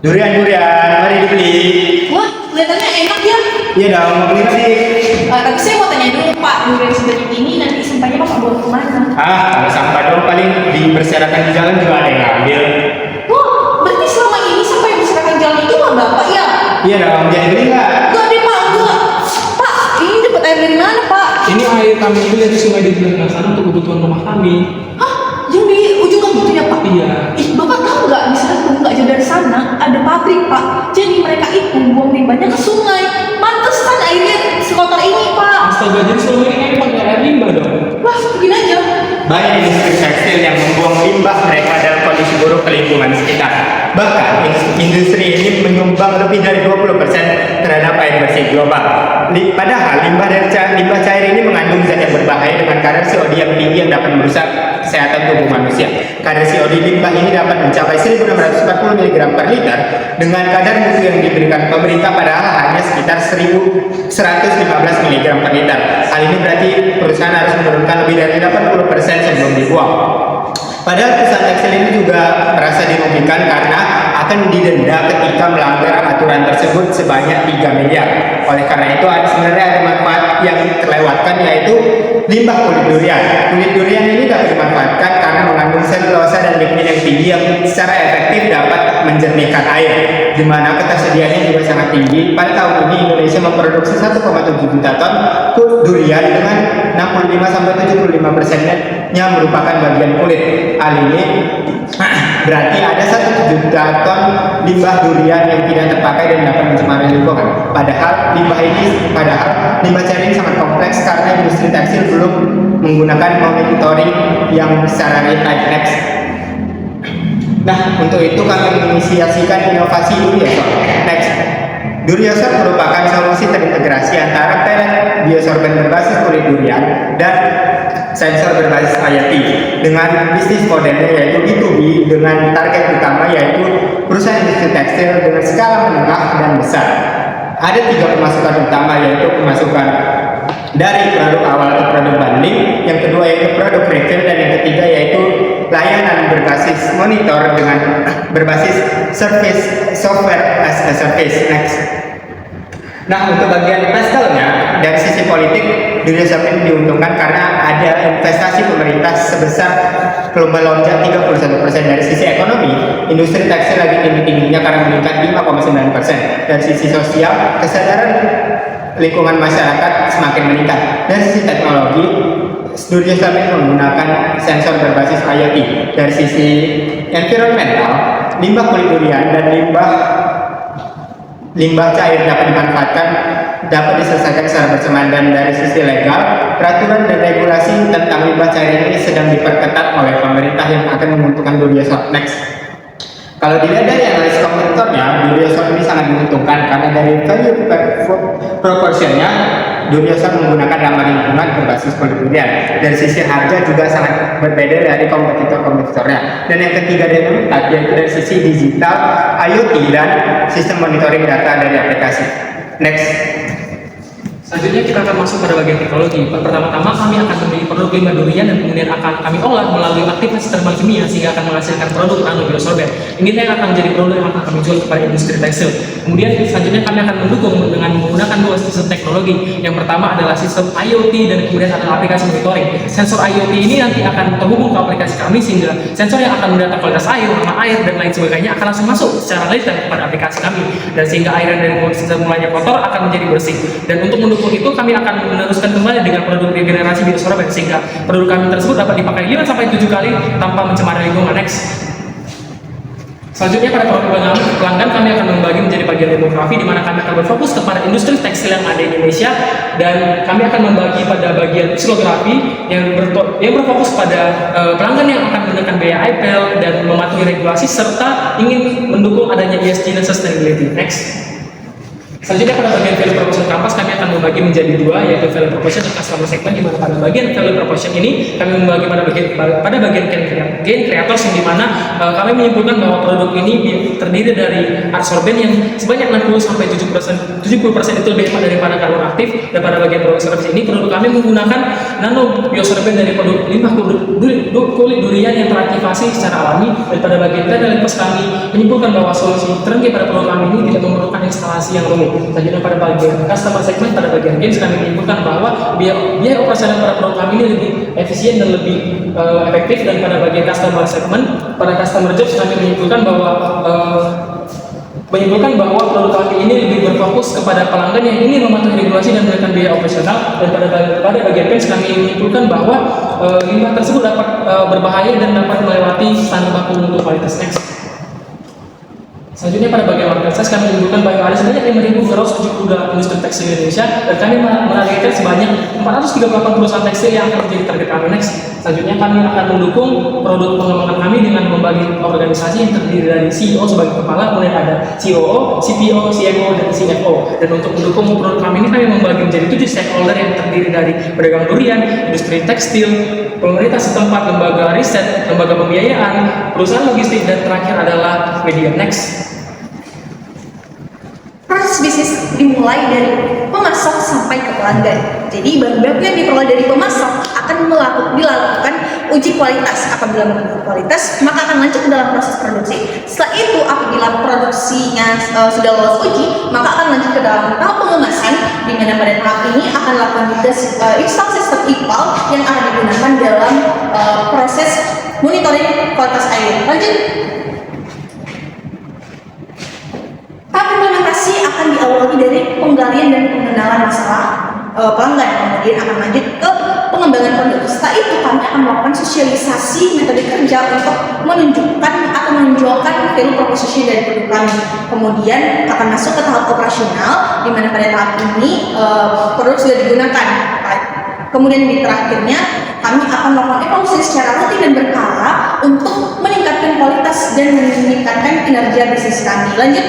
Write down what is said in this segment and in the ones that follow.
Durian, mari dibeli. Wah, kelihatannya enak ya. Iya dong, mau beli sih. Tapi saya mau tanya dulu Pak, durian sebanyak ini nanti sampahnya Bapak bawa kemana? Kalau sampah dong paling berserakan di jalan juga ada yang ngambil. Wah, berarti selama ini sampah yang berserakan jalan itu mah Bapak ya? Iya dong, jadi beli nggak? Enggak deh Pak, enggak. Pak, ini dapat air dari mana Pak? Ini air kami ambil dari sungai di belakang sana untuk kebutuhan rumah kami. Hah? Yang di ujung kampung itu ya Pak? Iya. Ih, Bapak tahu nggak di sana tuh nggak jauh dari sana ada pabrik Pak. Jadi mereka itu buang limbahnya ke sungai. Pantesan airnya sekotor ini Pak. Astaga, jadi selama ini kami pakai air limbah dong. Wah, mungkin aja. Banyak industri tekstil yang membuang limbah mereka dalam kondisi buruk ke lingkungan sekitar. Bahkan industri ini menyumbang lebih dari 20% terhadap air bersih global. Padahal limbah cair ini mengandung zat yang berbahaya dengan kadar CO2 yang tinggi yang dapat merusak kesehatan tubuh manusia. Kadar CO2 limbah ini dapat mencapai 1640 mg per liter dengan kadar mutu yang diberikan pemerintah padahal hanya sekitar 1115 mg per liter. Hal ini berarti perusahaan harus menurunkan lebih dari 80% sebelum dibuang. Padahal perusahaan tekstil ini juga merasa dirugikan karena akan didenda ketika melanggar aturan tersebut sebanyak 3 miliar. Oleh karena itu sebenarnya ada manfaat yang terlewatkan yaitu limbah kulit durian. Kulit durian ini dapat dimanfaatkan karena mengandung selulosa dan lignin yang tinggi yang secara efektif dapat menjernihkan air, di mana ketersediaannya juga sangat tinggi. Pada tahun ini Indonesia memproduksi 1,7 juta ton durian dengan 65-75%-nya merupakan bagian kulit. Hal ini berarti ada 1 juta ton limbah durian yang tidak terpakai dan dapat mencemari lingkungan. Padahal limbah cair ini sangat kompleks karena industri tekstil belum menggunakan monitoring yang secara real time. Next. Nah, untuk itu kami menginisiasikan inovasi Duriosor. Next. Duriosor merupakan solusi terintegrasi antara pellet biosorben berbasis kulit durian dan sensor berbasis IoT dengan bisnis modelnya yaitu B2B dengan target utama yaitu perusahaan industri tekstil dengan skala menengah dan besar. Ada 3 pemasukan utama yaitu pemasukan dari produk awal atau produk bundling, yang kedua yaitu produk retail, dan yang ketiga yaitu layanan berbasis monitor dengan berbasis service software as a service. Next. Nah, untuk bagian investornya dari sisi politik, Duriosor ini diuntungkan karena ada investasi pemerintah sebesar melonjak 31%. Dari sisi ekonomi, industri tekstil lagi tinggi-tingginya karena meningkat 5,9%. Dari sisi sosial, kesadaran lingkungan masyarakat semakin meningkat. Dari sisi teknologi, Duriosor ini menggunakan sensor berbasis IoT. Dari sisi environmental, limbah kulit durian dan limbah cair dapat dimanfaatkan, dapat diselesaikan secara bersamaan. Dan dari sisi legal, peraturan dan regulasi tentang limbah cair ini sedang diperketat oleh pemerintah yang akan menguntungkan Duriosor. Next. Kalau dilihat dari analisis kompetitornya, Duriosor ini sangat diuntungkan karena dari value proportionnya Duriosor menggunakan ramah lingkungan berbasis kulit durian. Dari sisi harga juga sangat berbeda dari kompetitornya. Dan yang ketiga dan yang keempat yaitu dari sisi digital, IoT, dan sistem monitoring data dari aplikasi. Next. Selanjutnya kita akan masuk pada bagian teknologi. Pertama-tama kami akan memilih produk limbah durian dan kemudian akan kami olah melalui aktivasi termal kimia sehingga akan menghasilkan produk nano biosorben. Ini yang akan menjadi produk yang akan kami jual kepada industri tekstil. Kemudian selanjutnya kami akan mendukung dengan menggunakan 2 sistem teknologi. Yang pertama adalah sistem IoT dan kemudian adalah aplikasi monitoring. Sensor IoT ini nanti akan terhubung ke aplikasi kami sehingga sensor yang akan mendata kualitas air, warna air, dan lain sebagainya akan langsung masuk secara real time kepada aplikasi kami. Dan sehingga air yang dari sistem mulanya kotor akan menjadi bersih. Dan untuk mendukung itu kami akan meneruskan kembali dengan produk regenerasi biosorben sehingga produk kami tersebut dapat dipakai 5-7 kali tanpa mencemari lingkungan. Next. Selanjutnya pada pelanggan kami akan membagi menjadi bagian demografi di mana kami akan berfokus kepada industri tekstil yang ada di Indonesia, dan kami akan membagi pada bagian psikologi yang berfokus pada pelanggan yang akan menekan biaya IPL dan mematuhi regulasi serta ingin mendukung adanya ESG dan sustainability. Next. Selanjutnya pada bagian value proposition Kampas kami akan membagi menjadi dua, yaitu value proposition dan customer segment. Di mana pada bagian value proposition ini kami membagi pada bagian gain creators, yang dimana kami menyimpulkan bahwa produk ini terdiri dari adsorben yang sebanyak 60-70% itu lebih hemat daripada karbon aktif. Dan pada bagian produk service ini produk kami menggunakan nano biosorben dari produk limbah kulit durian yang teraktivasi secara alami. Dan pada bagian analysis kami menyimpulkan bahwa solusi turnkey pada produk kami ini tidak memerlukan instalasi yang rumit. Selanjutnya pada bagian customer segment, pada bagian gains kami menyimpulkan bahwa biaya operasional pada produk kami ini lebih efisien dan lebih efektif. Dan pada bagian customer segment, pada customer jobs kami menyimpulkan bahwa produk kami ini lebih berfokus kepada pelanggan yang ingin mematuhi regulasi dan menekan biaya operasional. Dan pada bagian gains kami menyimpulkan bahwa limbah tersebut dapat berbahaya dan dapat melewati standar baku untuk kualitas. Next. Selanjutnya pada bagian market size kami menunjukkan bahwa ada sebanyak 5.278 industri tekstil Indonesia, dan kami menargetkan sebanyak 438 perusahaan tekstil yang akan menjadi target kami. Next. Selanjutnya kami akan mendukung produk pengembangan kami dengan membagi organisasi yang terdiri dari CEO sebagai kepala, kemudian ada COO, CPO, CMO, dan CFO. Dan untuk mendukung produk kami ini kami membagi menjadi 7 stakeholder yang terdiri dari pedagang durian, industri tekstil, pemerintah setempat, lembaga riset, lembaga pembiayaan, perusahaan logistik, dan terakhir adalah media. Next. Proses bisnis dimulai dari pemasok sampai ke pelanggan. Jadi bahan baku yang diperoleh dari pemasok akan dilakukan uji kualitas. Apabila memenuhi kualitas, maka akan lanjut ke dalam proses produksi. Setelah itu, apabila produksinya sudah lolos uji, maka akan lanjut ke dalam tahap pengemasan, di mana pada tahap ini akan dilakukan juga install sistem IPAL yang akan digunakan dalam proses monitoring kualitas air. Lanjut. Tahap implementasi akan diawali dari penggalian dan pengenalan masalah pelanggan, kemudian akan lanjut ke pengembangan produk. Setelah itu kami akan melakukan sosialisasi metode kerja untuk menunjukkan atau menunjukkan value proposition dari produk kami. Kemudian akan masuk ke tahap operasional, di mana pada tahap ini produk sudah digunakan. Kemudian di terakhirnya kami akan melakukan evaluasi secara rutin dan berkala untuk meningkatkan kualitas dan meningkatkan kinerja bisnis kami. Lanjut.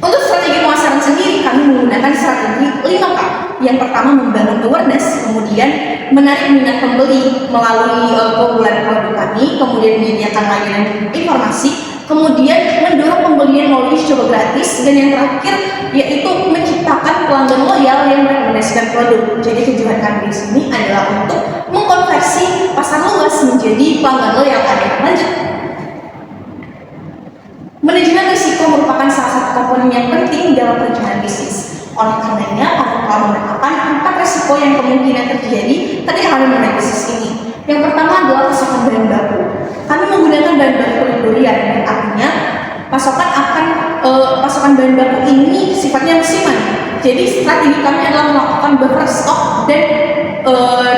Untuk strategi pemasaran sendiri, kami menggunakan strategi 5K. Yang pertama, membangun awareness, kemudian menarik minat pembeli melalui keunggulan produk kami, kemudian menyediakan layanan informasi, kemudian mendorong pembelian melalui coba gratis, dan yang terakhir yaitu menciptakan pelanggan loyal yang merekomendasikan produk. Jadi tujuan kami di sini adalah untuk mengkonversi pasar luas menjadi pelanggan loyal. Lanjut. Manajemen risiko merupakan salah satu komponen yang penting dalam perencanaan bisnis. Oleh karenanya, kami telah menetapkan 4 risiko yang kemungkinan terjadi ketika kami memulai bisnis ini. Yang pertama adalah pasokan bahan baku. Kami menggunakan bahan baku durian, yang artinya pasokan bahan baku ini sifatnya musiman. Jadi strategi kami adalah melakukan buffer stok dan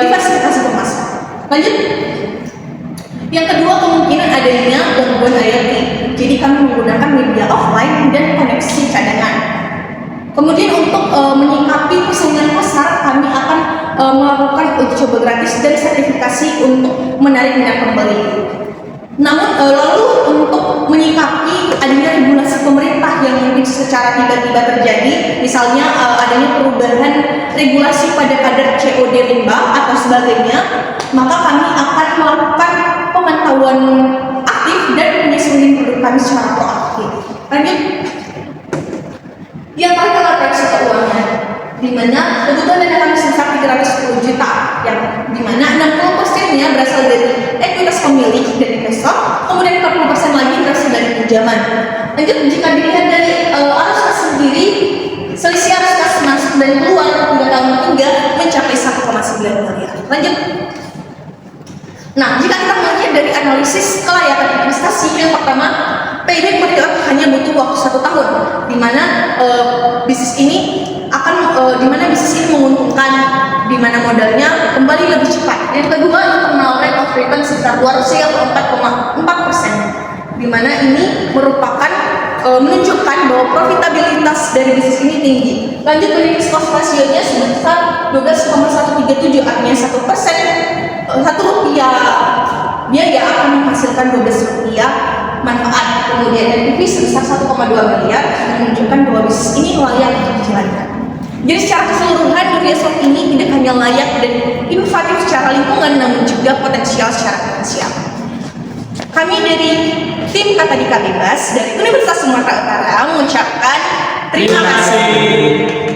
diversifikasi pemasok. Lanjut. Yang kedua, kemungkinan adanya gangguan IoT. Jadi kami menggunakan media offline dan koneksi cadangan. Kemudian untuk menyikapi persaingan pasar, kami akan melakukan uji coba gratis dan sertifikasi untuk menarik minat pembeli. Namun lalu untuk menyikapi adanya regulasi pemerintah yang mungkin secara tiba-tiba terjadi, misalnya adanya perubahan regulasi pada kadar COD limbah atau sebagainya, maka kami akan melakukan pemantauan aktif dan penyesuaian produk kami secara proaktif. Lanjut. Yang terakhir adalah proyeksi keuangan, di mana kebutuhan dana kami sebesar 310 juta, yang di mana 60%-nya berasal dari ekuitas pemilik dan investor, kemudian 40% lagi berasal dari pinjaman. Lanjut, jika dilihat dari arus kas sendiri, selisih arus kas masuk dan keluar hingga tahun ketiga mencapai 1,9 miliar. Lanjut. Nah, jika kita melihat dari analisis kelayakan investasi, yang pertama, payback period hanya butuh waktu 1 tahun, di mana bisnis ini menguntungkan, di mana modalnya kembali lebih cepat. Yang kedua, internal rate of return sekitar 4,4%, di mana ini merupakan menunjukkan bahwa profitabilitas dari bisnis ini tinggi. Lanjut, fixed cost ratio-nya sebesar 12,137, artinya 1% 1 rupiah biaya akan menghasilkan 12 rupiah manfaat, kemudian NPV sebesar 1,2 miliar dan menunjukkan bahwa bisnis ini layak untuk dijalankan. Jadi secara keseluruhan Dunia Shop ini tidak hanya layak dan inovatif secara lingkungan, namun juga potensial secara finansial. Kami dari tim Akademika Bebas dari Universitas Sumatera Utara mengucapkan terima kasih.